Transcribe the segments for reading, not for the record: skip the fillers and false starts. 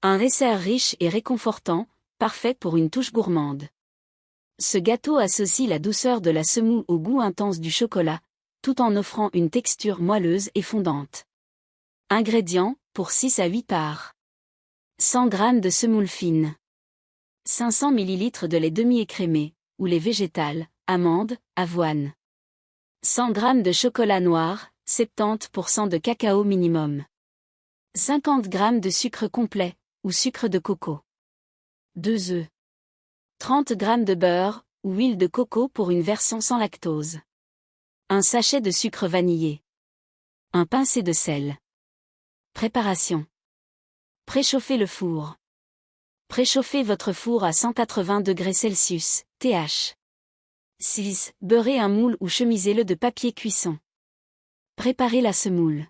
Un dessert riche et réconfortant, parfait pour une touche gourmande. Ce gâteau associe la douceur de la semoule au goût intense du chocolat, tout en offrant une texture moelleuse et fondante. Ingrédients, pour 6 à 8 parts. 100 g de semoule fine. 500 ml de lait demi-écrémé, ou lait végétal, amandes, avoine. 100 g de chocolat noir, 70% de cacao minimum. 50 g de sucre complet, ou sucre de coco. 2 œufs. 30 g de beurre, ou huile de coco pour une version sans lactose. Un sachet de sucre vanillé. Un pincé de sel. Préparation. Préchauffez le four. Préchauffez votre four à 180 degrés Celsius, TH. 6. Beurrez un moule ou chemisez-le de papier cuisson. Préparez la semoule.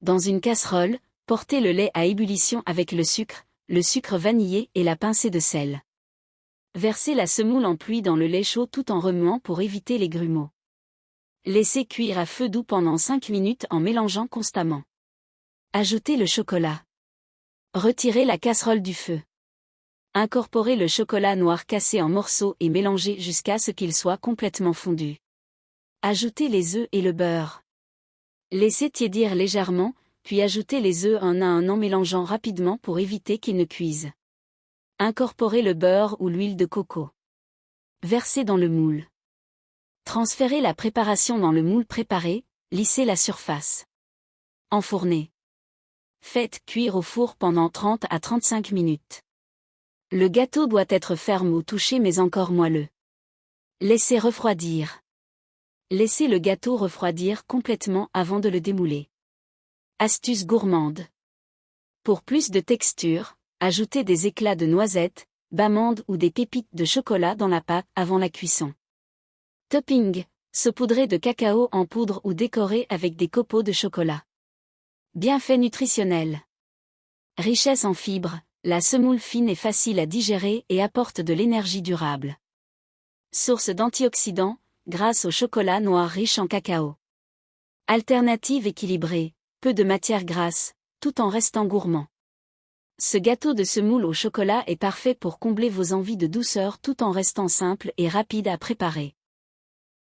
Dans une casserole, portez le lait à ébullition avec le sucre vanillé et la pincée de sel. Versez la semoule en pluie dans le lait chaud tout en remuant pour éviter les grumeaux. Laissez cuire à feu doux pendant 5 minutes en mélangeant constamment. Ajoutez le chocolat. Retirez la casserole du feu. Incorporez le chocolat noir cassé en morceaux et mélangez jusqu'à ce qu'il soit complètement fondu. Ajoutez les œufs et le beurre. Laissez tiédir légèrement, puis ajoutez les œufs un à un en mélangeant rapidement pour éviter qu'ils ne cuisent. Incorporez le beurre ou l'huile de coco. Versez dans le moule. Transférez la préparation dans le moule préparé, lissez la surface. Enfournez. Faites cuire au four pendant 30 à 35 minutes. Le gâteau doit être ferme au toucher mais encore moelleux. Laissez refroidir. Laissez le gâteau refroidir complètement avant de le démouler. Astuce gourmande. Pour plus de texture, ajoutez des éclats de noisettes, d'amandes ou des pépites de chocolat dans la pâte avant la cuisson. Topping, saupoudré de cacao en poudre ou décoré avec des copeaux de chocolat. Bienfaits nutritionnels. Richesse en fibres, la semoule fine est facile à digérer et apporte de l'énergie durable. Source d'antioxydants, grâce au chocolat noir riche en cacao. Alternative équilibrée, peu de matière grasse, tout en restant gourmand. Ce gâteau de semoule au chocolat est parfait pour combler vos envies de douceur tout en restant simple et rapide à préparer.